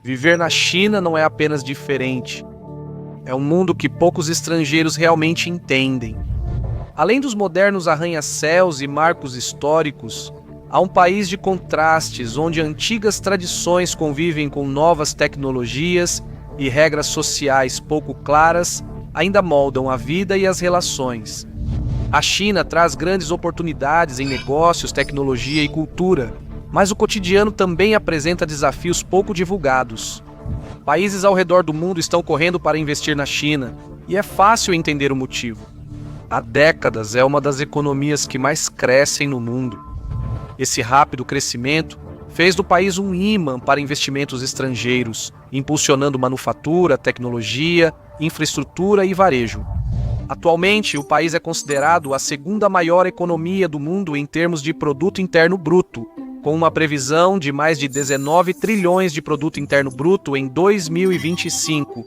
Viver na China não é apenas diferente. É um mundo que poucos estrangeiros realmente entendem. Além dos modernos arranha-céus e marcos históricos, há um país de contrastes onde antigas tradições convivem com novas tecnologias e regras sociais pouco claras ainda moldam a vida e as relações. A China traz grandes oportunidades em negócios, tecnologia e cultura, mas o cotidiano também apresenta desafios pouco divulgados. Países ao redor do mundo estão correndo para investir na China, e é fácil entender o motivo. Há décadas é uma das economias que mais crescem no mundo. Esse rápido crescimento fez do país um imã para investimentos estrangeiros, impulsionando manufatura, tecnologia, infraestrutura e varejo. Atualmente, o país é considerado a segunda maior economia do mundo em termos de produto interno bruto, com uma previsão de mais de 19 trilhões de produto interno bruto em 2025.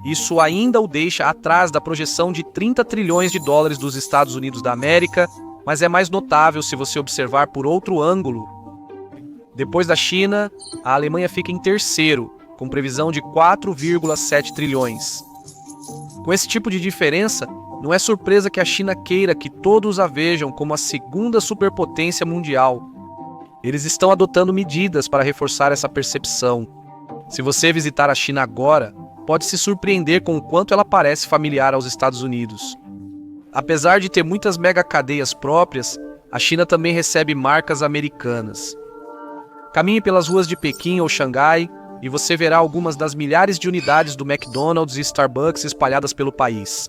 Isso ainda o deixa atrás da projeção de 30 trilhões de dólares dos Estados Unidos da América, mas é mais notável se você observar por outro ângulo. Depois da China, a Alemanha fica em terceiro, com previsão de 4,7 trilhões. Com esse tipo de diferença, não é surpresa que a China queira que todos a vejam como a segunda superpotência mundial. Eles estão adotando medidas para reforçar essa percepção. Se você visitar a China agora, pode se surpreender com o quanto ela parece familiar aos Estados Unidos. Apesar de ter muitas mega-cadeias próprias, a China também recebe marcas americanas. Caminhe pelas ruas de Pequim ou Xangai e você verá algumas das milhares de unidades do McDonald's e Starbucks espalhadas pelo país.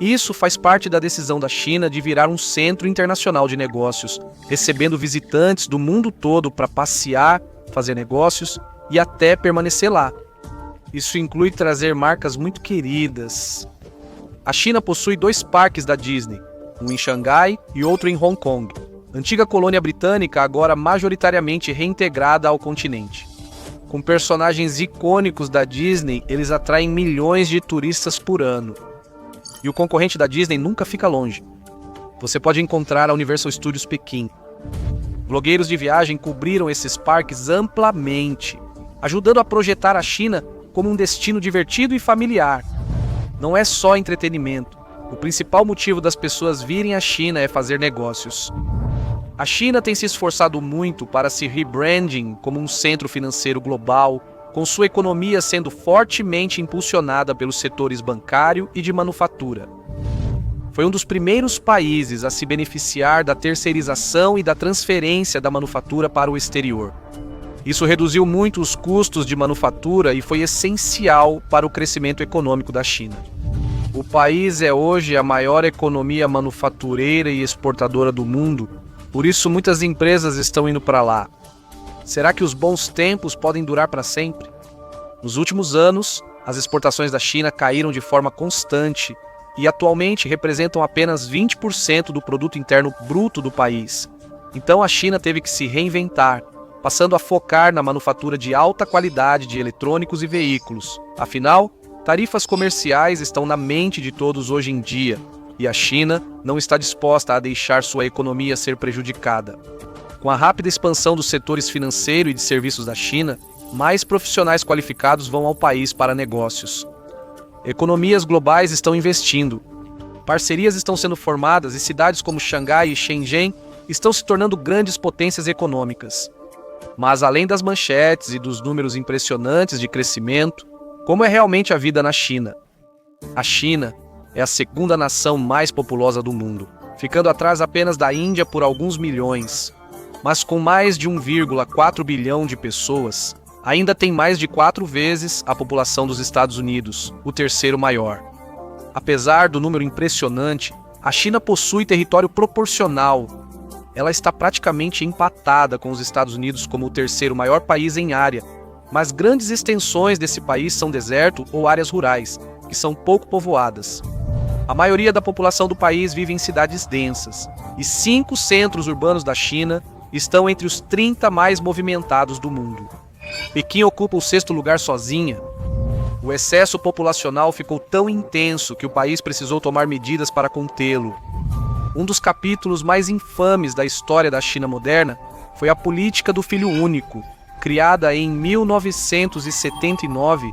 Isso faz parte da decisão da China de virar um centro internacional de negócios, recebendo visitantes do mundo todo para passear, fazer negócios e até permanecer lá. Isso inclui trazer marcas muito queridas. A China possui 2 parques da Disney, um em Xangai e outro em Hong Kong, antiga colônia britânica agora majoritariamente reintegrada ao continente. Com personagens icônicos da Disney, eles atraem milhões de turistas por ano. E o concorrente da Disney nunca fica longe. Você pode encontrar a Universal Studios Pequim. Blogueiros de viagem cobriram esses parques amplamente, ajudando a projetar a China como um destino divertido e familiar. Não é só entretenimento. O principal motivo das pessoas virem à China é fazer negócios. A China tem se esforçado muito para se rebranding como um centro financeiro global, com sua economia sendo fortemente impulsionada pelos setores bancário e de manufatura. Foi um dos primeiros países a se beneficiar da terceirização e da transferência da manufatura para o exterior. Isso reduziu muito os custos de manufatura e foi essencial para o crescimento econômico da China. O país é hoje a maior economia manufatureira e exportadora do mundo, por isso muitas empresas estão indo para lá. Será que os bons tempos podem durar para sempre? Nos últimos anos, as exportações da China caíram de forma constante e atualmente representam apenas 20% do produto interno bruto do país. Então a China teve que se reinventar, passando a focar na manufatura de alta qualidade de eletrônicos e veículos. Afinal, tarifas comerciais estão na mente de todos hoje em dia, e a China não está disposta a deixar sua economia ser prejudicada. Com a rápida expansão dos setores financeiro e de serviços da China, mais profissionais qualificados vão ao país para negócios. Economias globais estão investindo. Parcerias estão sendo formadas e cidades como Xangai e Shenzhen estão se tornando grandes potências econômicas. Mas além das manchetes e dos números impressionantes de crescimento, como é realmente a vida na China? A China é a segunda nação mais populosa do mundo, ficando atrás apenas da Índia por alguns milhões. Mas com mais de 1,4 bilhão de pessoas, ainda tem mais de 4 vezes a população dos Estados Unidos, o terceiro maior. Apesar do número impressionante, a China possui território proporcional. Ela está praticamente empatada com os Estados Unidos como o terceiro maior país em área, mas grandes extensões desse país são deserto ou áreas rurais, que são pouco povoadas. A maioria da população do país vive em cidades densas, e 5 centros urbanos da China estão entre os 30 mais movimentados do mundo. Pequim ocupa o 6º lugar sozinha. O excesso populacional ficou tão intenso que o país precisou tomar medidas para contê-lo. Um dos capítulos mais infames da história da China moderna foi a política do filho único. criada em 1979,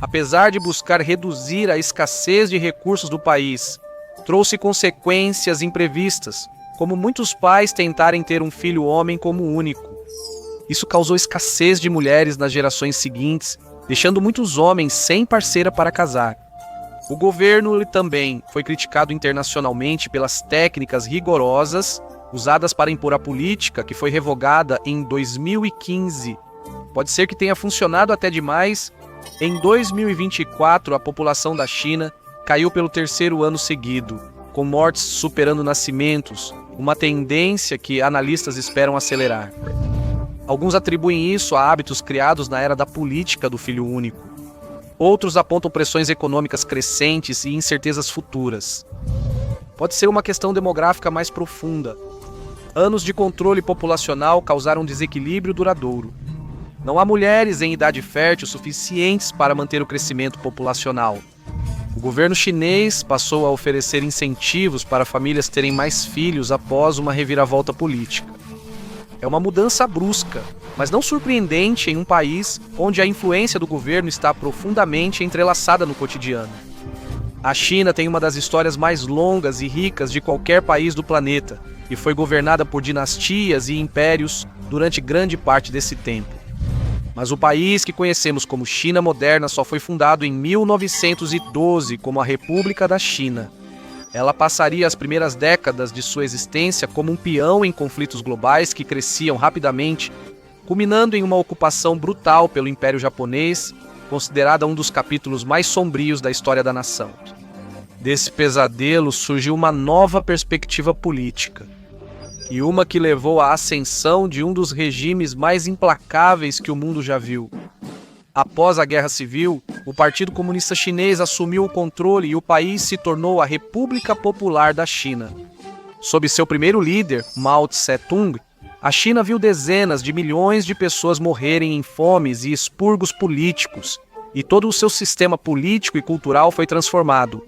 apesar de buscar reduzir a escassez de recursos do país, trouxe consequências imprevistas, como muitos pais tentarem ter um filho homem como único. Isso causou escassez de mulheres nas gerações seguintes, deixando muitos homens sem parceira para casar. O governo também foi criticado internacionalmente pelas técnicas rigorosas usadas para impor a política, que foi revogada em 2015. Pode ser que tenha funcionado até demais. Em 2024, a população da China caiu pelo terceiro ano seguido, com mortes superando nascimentos, uma tendência que analistas esperam acelerar. Alguns atribuem isso a hábitos criados na era da política do filho único. Outros apontam pressões econômicas crescentes e incertezas futuras. Pode ser uma questão demográfica mais profunda. Anos de controle populacional causaram desequilíbrio duradouro. Não há mulheres em idade fértil suficientes para manter o crescimento populacional. O governo chinês passou a oferecer incentivos para famílias terem mais filhos após uma reviravolta política. É uma mudança brusca, mas não surpreendente em um país onde a influência do governo está profundamente entrelaçada no cotidiano. A China tem uma das histórias mais longas e ricas de qualquer país do planeta e foi governada por dinastias e impérios durante grande parte desse tempo. Mas o país que conhecemos como China moderna só foi fundado em 1912 como a República da China. Ela passaria as primeiras décadas de sua existência como um peão em conflitos globais que cresciam rapidamente, culminando em uma ocupação brutal pelo Império Japonês, considerada um dos capítulos mais sombrios da história da nação. Desse pesadelo surgiu uma nova perspectiva política, e uma que levou à ascensão de um dos regimes mais implacáveis que o mundo já viu. Após a Guerra Civil, o Partido Comunista Chinês assumiu o controle e o país se tornou a República Popular da China. Sob seu primeiro líder, Mao Tse-tung, a China viu dezenas de milhões de pessoas morrerem em fomes e expurgos políticos, e todo o seu sistema político e cultural foi transformado.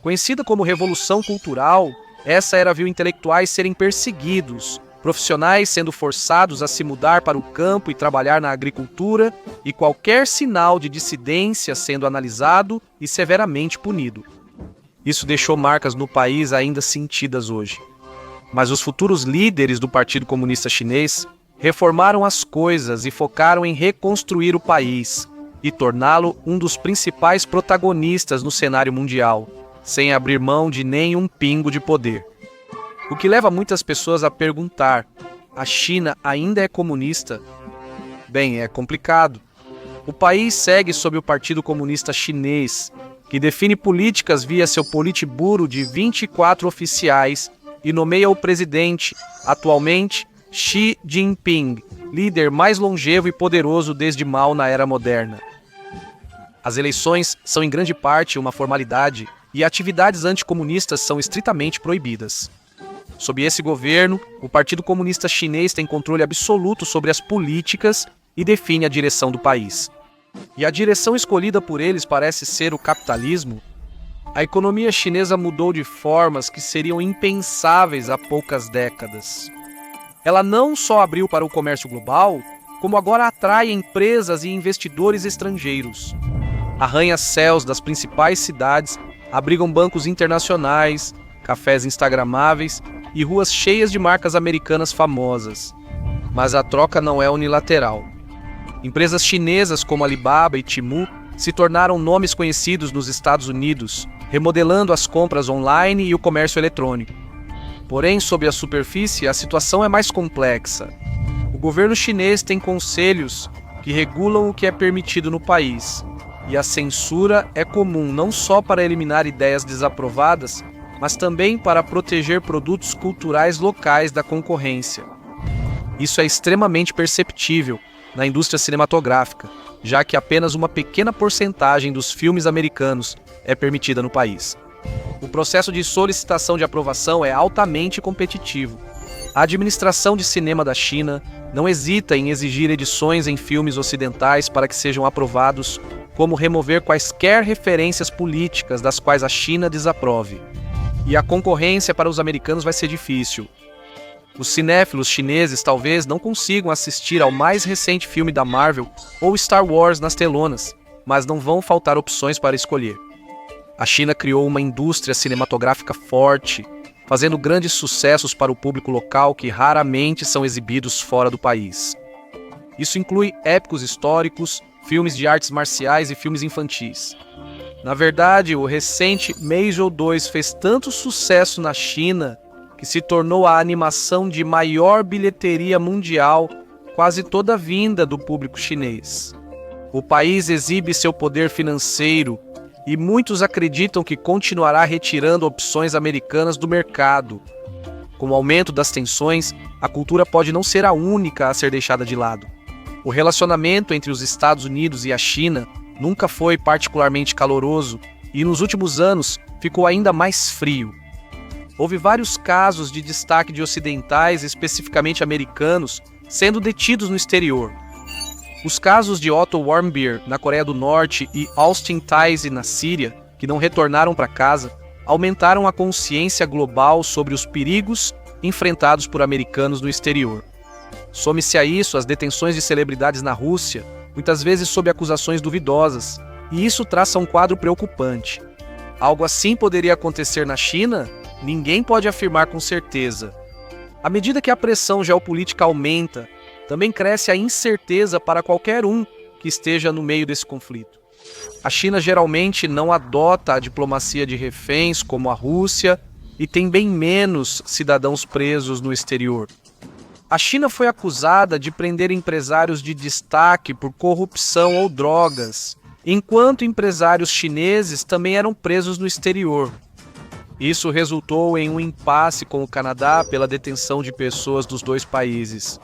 Conhecida como Revolução Cultural, essa era viu intelectuais serem perseguidos, profissionais sendo forçados a se mudar para o campo e trabalhar na agricultura, e qualquer sinal de dissidência sendo analisado e severamente punido. Isso deixou marcas no país ainda sentidas hoje. Mas os futuros líderes do Partido Comunista Chinês reformaram as coisas e focaram em reconstruir o país e torná-lo um dos principais protagonistas no cenário mundial, sem abrir mão de nenhum pingo de poder. O que leva muitas pessoas a perguntar: a China ainda é comunista? Bem, é complicado. O país segue sob o Partido Comunista Chinês, que define políticas via seu Politburo de 24 oficiais e nomeia o presidente, atualmente Xi Jinping, líder mais longevo e poderoso desde Mao na era moderna. As eleições são em grande parte uma formalidade e atividades anticomunistas são estritamente proibidas. Sob esse governo, o Partido Comunista Chinês tem controle absoluto sobre as políticas e define a direção do país. E a direção escolhida por eles parece ser o capitalismo. A economia chinesa mudou de formas que seriam impensáveis há poucas décadas. Ela não só abriu para o comércio global, como agora atrai empresas e investidores estrangeiros. Arranha-céus das principais cidades abrigam bancos internacionais, cafés instagramáveis e ruas cheias de marcas americanas famosas. Mas a troca não é unilateral. Empresas chinesas como Alibaba e Temu se tornaram nomes conhecidos nos Estados Unidos, remodelando as compras online e o comércio eletrônico. Porém, sob a superfície, a situação é mais complexa. O governo chinês tem conselhos que regulam o que é permitido no país, e a censura é comum não só para eliminar ideias desaprovadas, mas também para proteger produtos culturais locais da concorrência. Isso é extremamente perceptível na indústria cinematográfica, já que apenas uma pequena porcentagem dos filmes americanos é permitida no país. O processo de solicitação de aprovação é altamente competitivo. A administração de cinema da China não hesita em exigir edições em filmes ocidentais para que sejam aprovados, como remover quaisquer referências políticas das quais a China desaprove. E a concorrência para os americanos vai ser difícil. Os cinéfilos chineses talvez não consigam assistir ao mais recente filme da Marvel ou Star Wars nas telonas, mas não vão faltar opções para escolher. A China criou uma indústria cinematográfica forte, fazendo grandes sucessos para o público local que raramente são exibidos fora do país. Isso inclui épicos históricos, filmes de artes marciais e filmes infantis. Na verdade, o recente Meizhou 2 fez tanto sucesso na China que se tornou a animação de maior bilheteria mundial, quase toda vinda do público chinês. O país exibe seu poder financeiro e muitos acreditam que continuará retirando opções americanas do mercado. Com o aumento das tensões, a cultura pode não ser a única a ser deixada de lado. O relacionamento entre os Estados Unidos e a China nunca foi particularmente caloroso e nos últimos anos ficou ainda mais frio. Houve vários casos de destaque de ocidentais, especificamente americanos, sendo detidos no exterior. Os casos de Otto Warmbier na Coreia do Norte e Austin Tice na Síria, que não retornaram para casa, aumentaram a consciência global sobre os perigos enfrentados por americanos no exterior. Some-se a isso as detenções de celebridades na Rússia, muitas vezes sob acusações duvidosas, e isso traça um quadro preocupante. Algo assim poderia acontecer na China? Ninguém pode afirmar com certeza. À medida que a pressão geopolítica aumenta, também cresce a incerteza para qualquer um que esteja no meio desse conflito. A China geralmente não adota a diplomacia de reféns como a Rússia e tem bem menos cidadãos presos no exterior. A China foi acusada de prender empresários de destaque por corrupção ou drogas, enquanto empresários chineses também eram presos no exterior. Isso resultou em um impasse com o Canadá pela detenção de pessoas dos dois países.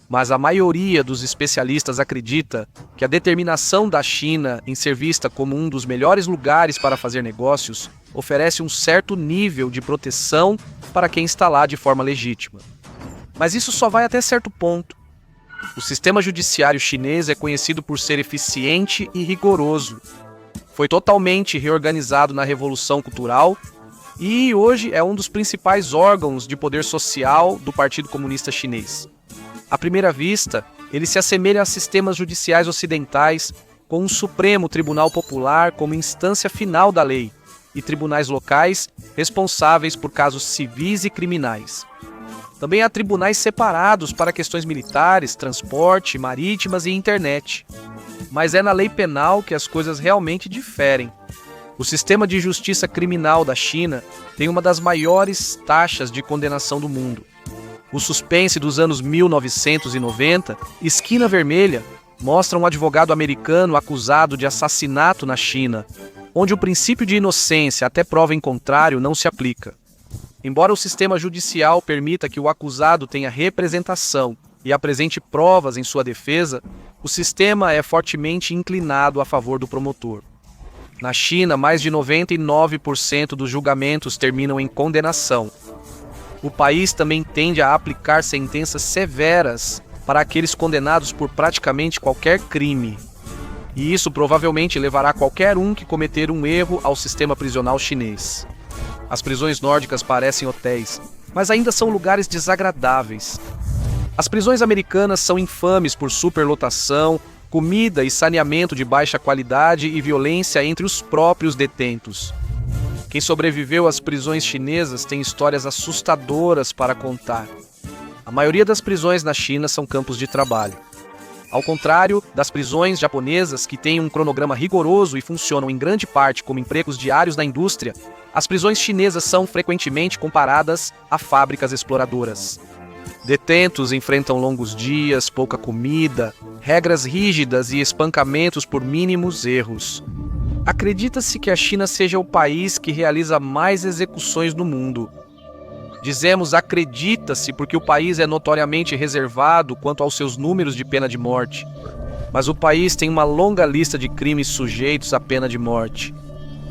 Mas a maioria dos especialistas acredita que a determinação da China em ser vista como um dos melhores lugares para fazer negócios oferece um certo nível de proteção para quem está lá de forma legítima. Mas isso só vai até certo ponto. O sistema judiciário chinês é conhecido por ser eficiente e rigoroso. Foi totalmente reorganizado na Revolução Cultural e hoje é um dos principais órgãos de poder social do Partido Comunista Chinês. À primeira vista, ele se assemelha a sistemas judiciais ocidentais, com um Supremo Tribunal Popular como instância final da lei e tribunais locais responsáveis por casos civis e criminais. Também há tribunais separados para questões militares, transporte, marítimas e internet. Mas é na lei penal que as coisas realmente diferem. O sistema de justiça criminal da China tem uma das maiores taxas de condenação do mundo. O suspense dos anos 1990, Esquina Vermelha, mostra um advogado americano acusado de assassinato na China, onde o princípio de inocência até prova em contrário não se aplica. Embora o sistema judicial permita que o acusado tenha representação e apresente provas em sua defesa, o sistema é fortemente inclinado a favor do promotor. Na China, mais de 99% dos julgamentos terminam em condenação. O país também tende a aplicar sentenças severas para aqueles condenados por praticamente qualquer crime. E isso provavelmente levará qualquer um que cometer um erro ao sistema prisional chinês. As prisões nórdicas parecem hotéis, mas ainda são lugares desagradáveis. As prisões americanas são infames por superlotação, comida e saneamento de baixa qualidade e violência entre os próprios detentos. Quem sobreviveu às prisões chinesas tem histórias assustadoras para contar. A maioria das prisões na China são campos de trabalho. Ao contrário das prisões japonesas, que têm um cronograma rigoroso e funcionam em grande parte como empregos diários na indústria, as prisões chinesas são frequentemente comparadas a fábricas exploradoras. Detentos enfrentam longos dias, pouca comida, regras rígidas e espancamentos por mínimos erros. Acredita-se que a China seja o país que realiza mais execuções no mundo. Dizemos acredita-se porque o país é notoriamente reservado quanto aos seus números de pena de morte. Mas o país tem uma longa lista de crimes sujeitos à pena de morte.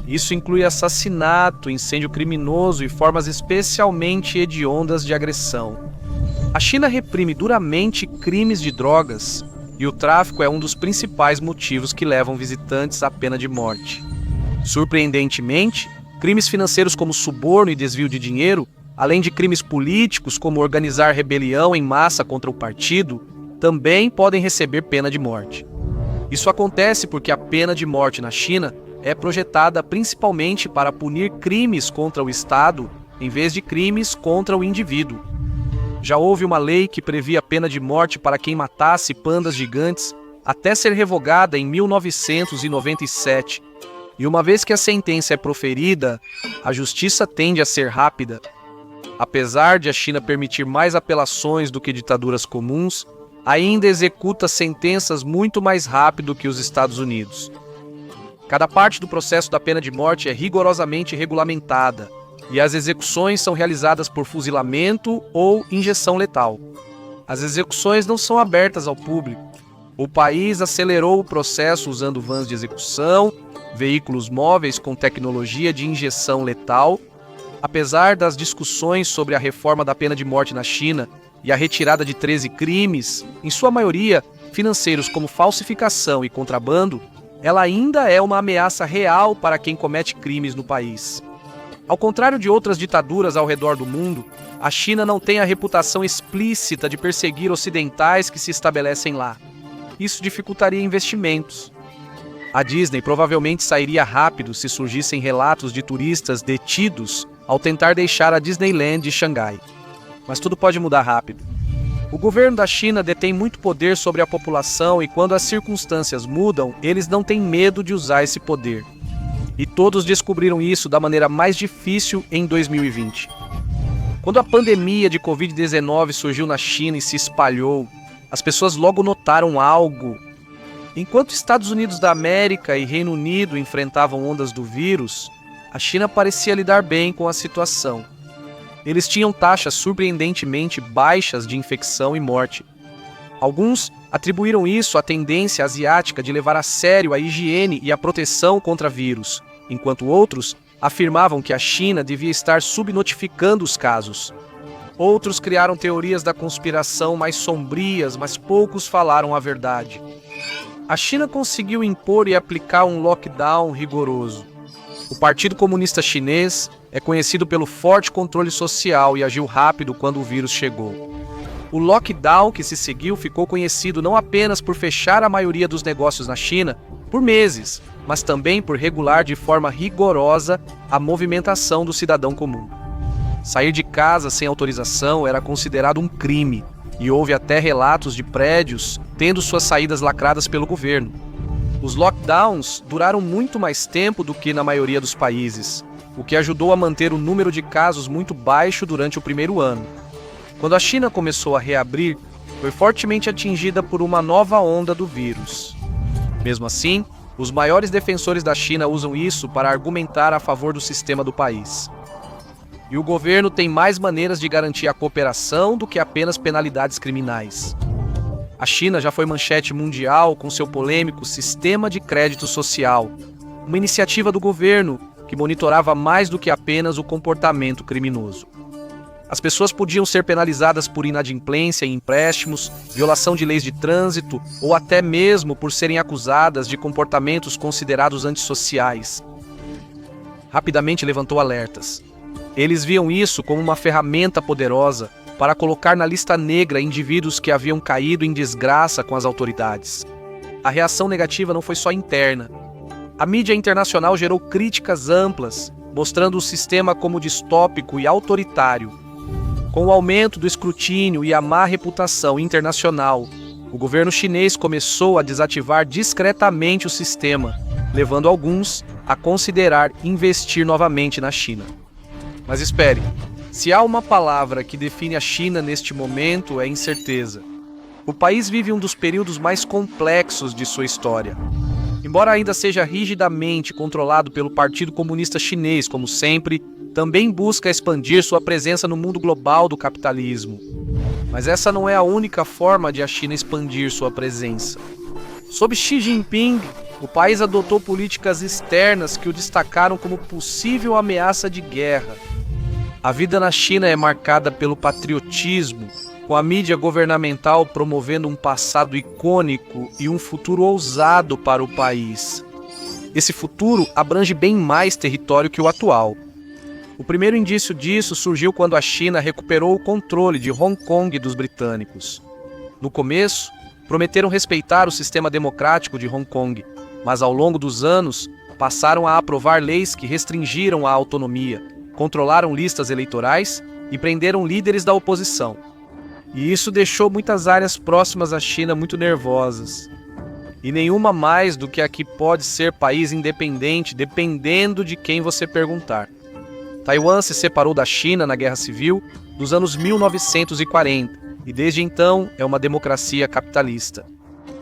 Isso inclui assassinato, incêndio criminoso e formas especialmente hediondas de agressão. A China reprime duramente crimes de drogas e o tráfico é um dos principais motivos que levam visitantes à pena de morte. Surpreendentemente, crimes financeiros como suborno e desvio de dinheiro além de crimes políticos, como organizar rebelião em massa contra o partido, também podem receber pena de morte. Isso acontece porque a pena de morte na China é projetada principalmente para punir crimes contra o Estado, em vez de crimes contra o indivíduo. Já houve uma lei que previa a pena de morte para quem matasse pandas gigantes, até ser revogada em 1997. E uma vez que a sentença é proferida, a justiça tende a ser rápida. Apesar de a China permitir mais apelações do que ditaduras comuns, ainda executa sentenças muito mais rápido que os Estados Unidos. Cada parte do processo da pena de morte é rigorosamente regulamentada, e as execuções são realizadas por fuzilamento ou injeção letal. As execuções não são abertas ao público. O país acelerou o processo usando vans de execução, veículos móveis com tecnologia de injeção letal. Apesar das discussões sobre a reforma da pena de morte na China e a retirada de 13 crimes, em sua maioria financeiros como falsificação e contrabando, ela ainda é uma ameaça real para quem comete crimes no país. Ao contrário de outras ditaduras ao redor do mundo, a China não tem a reputação explícita de perseguir ocidentais que se estabelecem lá. Isso dificultaria investimentos. A Disney provavelmente sairia rápido se surgissem relatos de turistas detidos ao tentar deixar a Disneyland de Xangai. Mas tudo pode mudar rápido. O governo da China detém muito poder sobre a população e quando as circunstâncias mudam, eles não têm medo de usar esse poder. E todos descobriram isso da maneira mais difícil em 2020. Quando a pandemia de Covid-19 surgiu na China e se espalhou, as pessoas logo notaram algo. Enquanto Estados Unidos da América e Reino Unido enfrentavam ondas do vírus, a China parecia lidar bem com a situação. Eles tinham taxas surpreendentemente baixas de infecção e morte. Alguns atribuíram isso à tendência asiática de levar a sério a higiene e a proteção contra vírus, enquanto outros afirmavam que a China devia estar subnotificando os casos. Outros criaram teorias da conspiração mais sombrias, mas poucos falaram a verdade. A China conseguiu impor e aplicar um lockdown rigoroso. O Partido Comunista Chinês é conhecido pelo forte controle social e agiu rápido quando o vírus chegou. O lockdown que se seguiu ficou conhecido não apenas por fechar a maioria dos negócios na China por meses, mas também por regular de forma rigorosa a movimentação do cidadão comum. Sair de casa sem autorização era considerado um crime, e houve até relatos de prédios tendo suas saídas lacradas pelo governo. Os lockdowns duraram muito mais tempo do que na maioria dos países, o que ajudou a manter o número de casos muito baixo durante o primeiro ano. Quando a China começou a reabrir, foi fortemente atingida por uma nova onda do vírus. Mesmo assim, os maiores defensores da China usam isso para argumentar a favor do sistema do país. E o governo tem mais maneiras de garantir a cooperação do que apenas penalidades criminais. A China já foi manchete mundial com seu polêmico Sistema de Crédito Social, uma iniciativa do governo que monitorava mais do que apenas o comportamento criminoso. As pessoas podiam ser penalizadas por inadimplência em empréstimos, violação de leis de trânsito ou até mesmo por serem acusadas de comportamentos considerados antissociais. Rapidamente levantou alertas. Eles viam isso como uma ferramenta poderosa para colocar na lista negra indivíduos que haviam caído em desgraça com as autoridades. A reação negativa não foi só interna. A mídia internacional gerou críticas amplas, mostrando o sistema como distópico e autoritário. Com o aumento do escrutínio e a má reputação internacional, o governo chinês começou a desativar discretamente o sistema, levando alguns a considerar investir novamente na China. Mas espere, se há uma palavra que define a China neste momento é incerteza. O país vive um dos períodos mais complexos de sua história. Embora ainda seja rigidamente controlado pelo Partido Comunista Chinês, como sempre, também busca expandir sua presença no mundo global do capitalismo. Mas essa não é a única forma de a China expandir sua presença. Sob Xi Jinping, o país adotou políticas externas que o destacaram como possível ameaça de guerra. A vida na China é marcada pelo patriotismo, com a mídia governamental promovendo um passado icônico e um futuro ousado para o país. Esse futuro abrange bem mais território que o atual. O primeiro indício disso surgiu quando a China recuperou o controle de Hong Kong dos britânicos. No começo, prometeram respeitar o sistema democrático de Hong Kong, mas ao longo dos anos passaram a aprovar leis que restringiram a autonomia, controlaram listas eleitorais e prenderam líderes da oposição. E isso deixou muitas áreas próximas à China muito nervosas. E nenhuma mais do que a que pode ser país independente, dependendo de quem você perguntar. Taiwan se separou da China na Guerra Civil dos anos 1940 e desde então é uma democracia capitalista.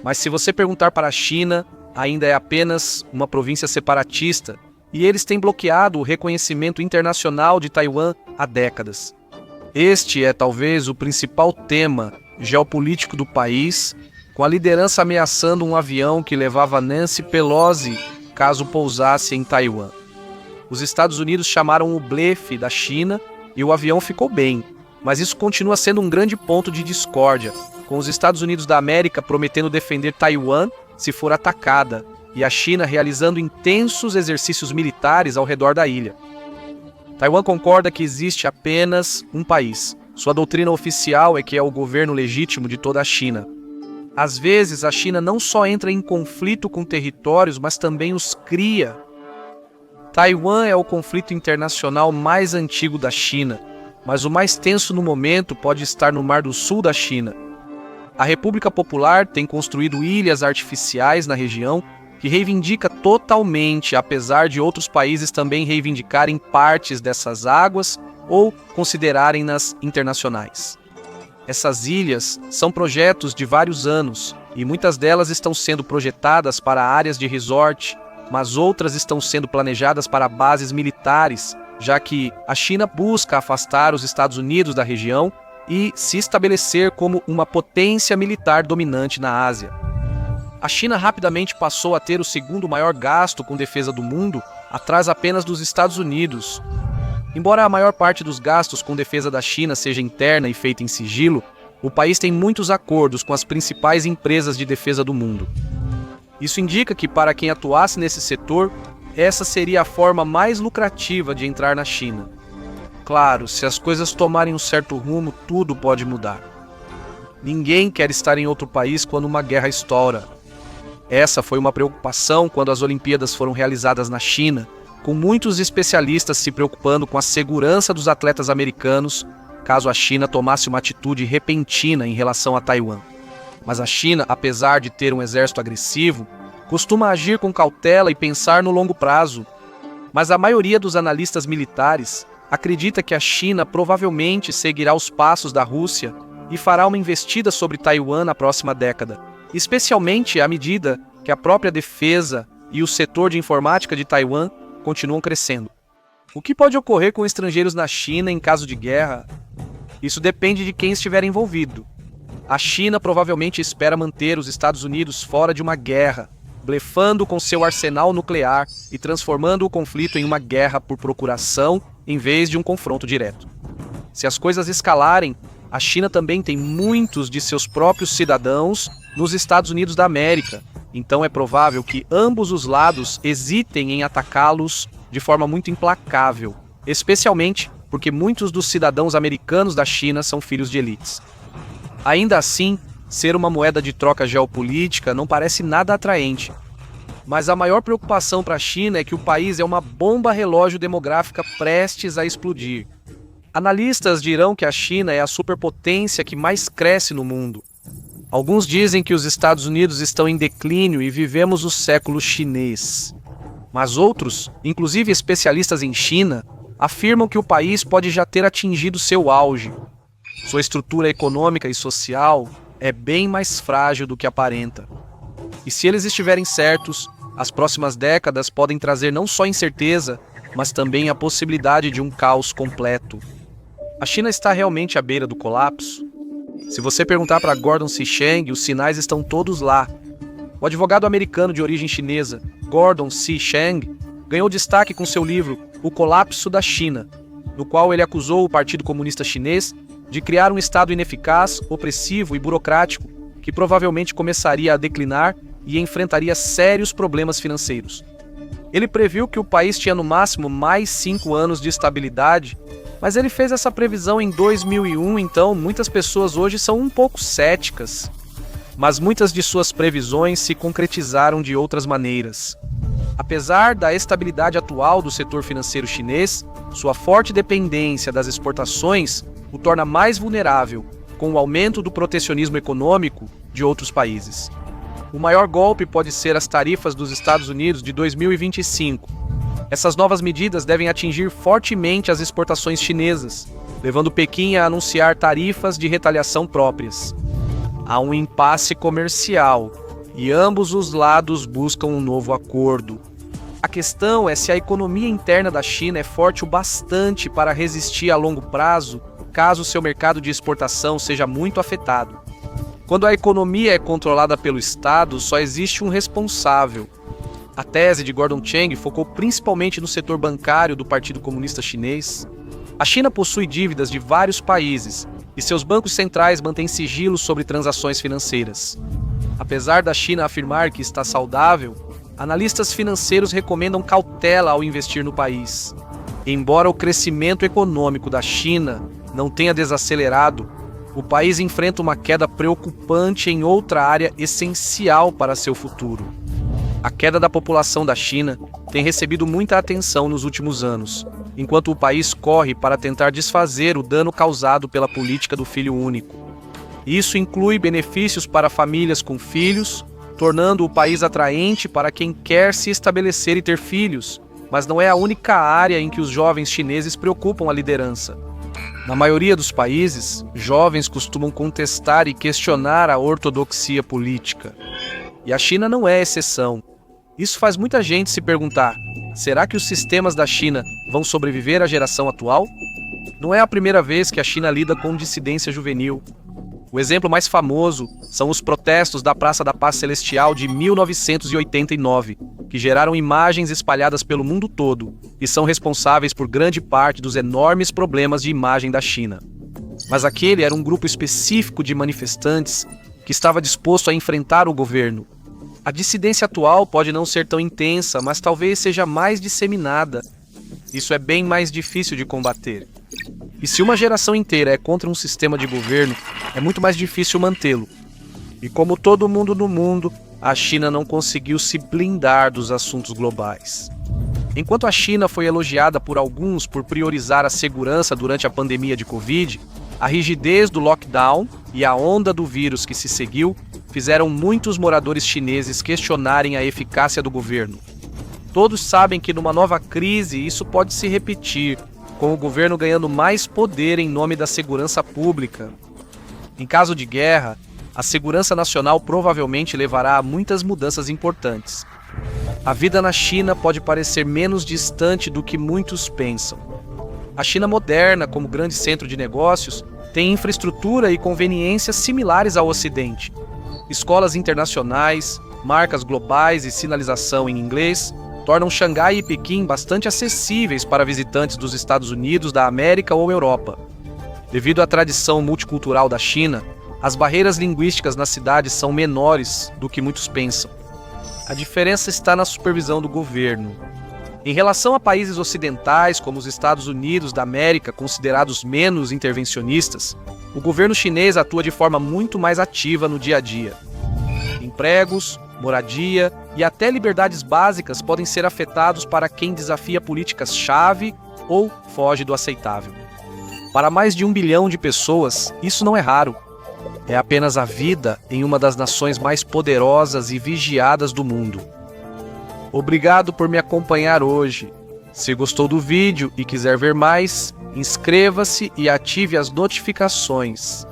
Mas se você perguntar para a China, ainda é apenas uma província separatista e eles têm bloqueado o reconhecimento internacional de Taiwan há décadas. Este é talvez o principal tema geopolítico do país, com a liderança ameaçando um avião que levava Nancy Pelosi caso pousasse em Taiwan. Os Estados Unidos chamaram o blefe da China e o avião ficou bem, mas isso continua sendo um grande ponto de discórdia, com os Estados Unidos da América prometendo defender Taiwan se for atacada e a China realizando intensos exercícios militares ao redor da ilha. Taiwan concorda que existe apenas um país. Sua doutrina oficial é que é o governo legítimo de toda a China. Às vezes, a China não só entra em conflito com territórios, mas também os cria. Taiwan é o conflito internacional mais antigo da China, mas o mais tenso no momento pode estar no Mar do Sul da China. A República Popular tem construído ilhas artificiais na região que reivindica totalmente, apesar de outros países também reivindicarem partes dessas águas ou considerarem-nas internacionais. Essas ilhas são projetos de vários anos e muitas delas estão sendo projetadas para áreas de resort, mas outras estão sendo planejadas para bases militares, já que a China busca afastar os Estados Unidos da região e se estabelecer como uma potência militar dominante na Ásia. A China rapidamente passou a ter o segundo maior gasto com defesa do mundo, atrás apenas dos Estados Unidos. Embora a maior parte dos gastos com defesa da China seja interna e feita em sigilo, o país tem muitos acordos com as principais empresas de defesa do mundo. Isso indica que, para quem atuasse nesse setor, essa seria a forma mais lucrativa de entrar na China. Claro, se as coisas tomarem um certo rumo, tudo pode mudar. Ninguém quer estar em outro país quando uma guerra estoura. Essa foi uma preocupação quando as Olimpíadas foram realizadas na China, com muitos especialistas se preocupando com a segurança dos atletas americanos, caso a China tomasse uma atitude repentina em relação a Taiwan. Mas a China, apesar de ter um exército agressivo, costuma agir com cautela e pensar no longo prazo. Mas a maioria dos analistas militares acredita que a China provavelmente seguirá os passos da Rússia e fará uma investida sobre Taiwan na próxima década, especialmente à medida que a própria defesa e o setor de informática de Taiwan continuam crescendo. O que pode ocorrer com estrangeiros na China em caso de guerra? Isso depende de quem estiver envolvido. A China provavelmente espera manter os Estados Unidos fora de uma guerra, blefando com seu arsenal nuclear e transformando o conflito em uma guerra por procuração em vez de um confronto direto. Se as coisas escalarem, a China também tem muitos de seus próprios cidadãos nos Estados Unidos da América, então é provável que ambos os lados hesitem em atacá-los de forma muito implacável, especialmente porque muitos dos cidadãos americanos da China são filhos de elites. Ainda assim, ser uma moeda de troca geopolítica não parece nada atraente. Mas a maior preocupação para a China é que o país é uma bomba relógio demográfica prestes a explodir. Analistas dirão que a China é a superpotência que mais cresce no mundo. Alguns dizem que os Estados Unidos estão em declínio e vivemos o século chinês. Mas outros, inclusive especialistas em China, afirmam que o país pode já ter atingido seu auge. Sua estrutura econômica e social é bem mais frágil do que aparenta. E se eles estiverem certos, as próximas décadas podem trazer não só incerteza, mas também a possibilidade de um caos completo. A China está realmente à beira do colapso? Se você perguntar para Gordon Shisheng, os sinais estão todos lá. O advogado americano de origem chinesa, Gordon Shisheng, ganhou destaque com seu livro O Colapso da China, no qual ele acusou o Partido Comunista Chinês de criar um Estado ineficaz, opressivo e burocrático que provavelmente começaria a declinar e enfrentaria sérios problemas financeiros. Ele previu que o país tinha no máximo mais 5 anos de estabilidade, mas ele fez essa previsão em 2001, então muitas pessoas hoje são um pouco céticas. Mas muitas de suas previsões se concretizaram de outras maneiras. Apesar da estabilidade atual do setor financeiro chinês, sua forte dependência das exportações o torna mais vulnerável com o aumento do protecionismo econômico de outros países. O maior golpe pode ser as tarifas dos Estados Unidos de 2025. Essas novas medidas devem atingir fortemente as exportações chinesas, levando Pequim a anunciar tarifas de retaliação próprias. Há um impasse comercial e ambos os lados buscam um novo acordo. A questão é se a economia interna da China é forte o bastante para resistir a longo prazo, caso seu mercado de exportação seja muito afetado. Quando a economia é controlada pelo Estado, só existe um responsável. A tese de Gordon Chang focou principalmente no setor bancário do Partido Comunista Chinês. A China possui dívidas de vários países e seus bancos centrais mantêm sigilo sobre transações financeiras. Apesar da China afirmar que está saudável, analistas financeiros recomendam cautela ao investir no país. Embora o crescimento econômico da China não tenha desacelerado, o país enfrenta uma queda preocupante em outra área essencial para seu futuro. A queda da população da China tem recebido muita atenção nos últimos anos, enquanto o país corre para tentar desfazer o dano causado pela política do filho único. Isso inclui benefícios para famílias com filhos, tornando o país atraente para quem quer se estabelecer e ter filhos, mas não é a única área em que os jovens chineses preocupam a liderança. Na maioria dos países, jovens costumam contestar e questionar a ortodoxia política. E a China não é exceção. Isso faz muita gente se perguntar: será que os sistemas da China vão sobreviver à geração atual? Não é a primeira vez que a China lida com dissidência juvenil. O exemplo mais famoso são os protestos da Praça da Paz Celestial de 1989, que geraram imagens espalhadas pelo mundo todo e são responsáveis por grande parte dos enormes problemas de imagem da China. Mas aquele era um grupo específico de manifestantes que estava disposto a enfrentar o governo. A dissidência atual pode não ser tão intensa, mas talvez seja mais disseminada. Isso é bem mais difícil de combater. E se uma geração inteira é contra um sistema de governo, é muito mais difícil mantê-lo. E como todo mundo no mundo, a China não conseguiu se blindar dos assuntos globais. Enquanto a China foi elogiada por alguns por priorizar a segurança durante a pandemia de Covid, a rigidez do lockdown e a onda do vírus que se seguiu fizeram muitos moradores chineses questionarem a eficácia do governo. Todos sabem que numa nova crise isso pode se repetir, com o governo ganhando mais poder em nome da segurança pública. Em caso de guerra, a segurança nacional provavelmente levará a muitas mudanças importantes. A vida na China pode parecer menos distante do que muitos pensam. A China moderna, como grande centro de negócios, tem infraestrutura e conveniências similares ao Ocidente. Escolas internacionais, marcas globais e sinalização em inglês tornam Xangai e Pequim bastante acessíveis para visitantes dos Estados Unidos, da América ou Europa. Devido à tradição multicultural da China, as barreiras linguísticas na cidade são menores do que muitos pensam. A diferença está na supervisão do governo. Em relação a países ocidentais, como os Estados Unidos da América, considerados menos intervencionistas, o governo chinês atua de forma muito mais ativa no dia a dia. Empregos, moradia e até liberdades básicas podem ser afetados para quem desafia políticas-chave ou foge do aceitável. Para mais de 1 bilhão de pessoas, isso não é raro. É apenas a vida em uma das nações mais poderosas e vigiadas do mundo. Obrigado por me acompanhar hoje. Se gostou do vídeo e quiser ver mais, inscreva-se e ative as notificações.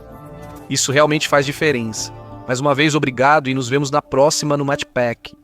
Isso realmente faz diferença. Mais uma vez, obrigado e nos vemos na próxima no Matchpack.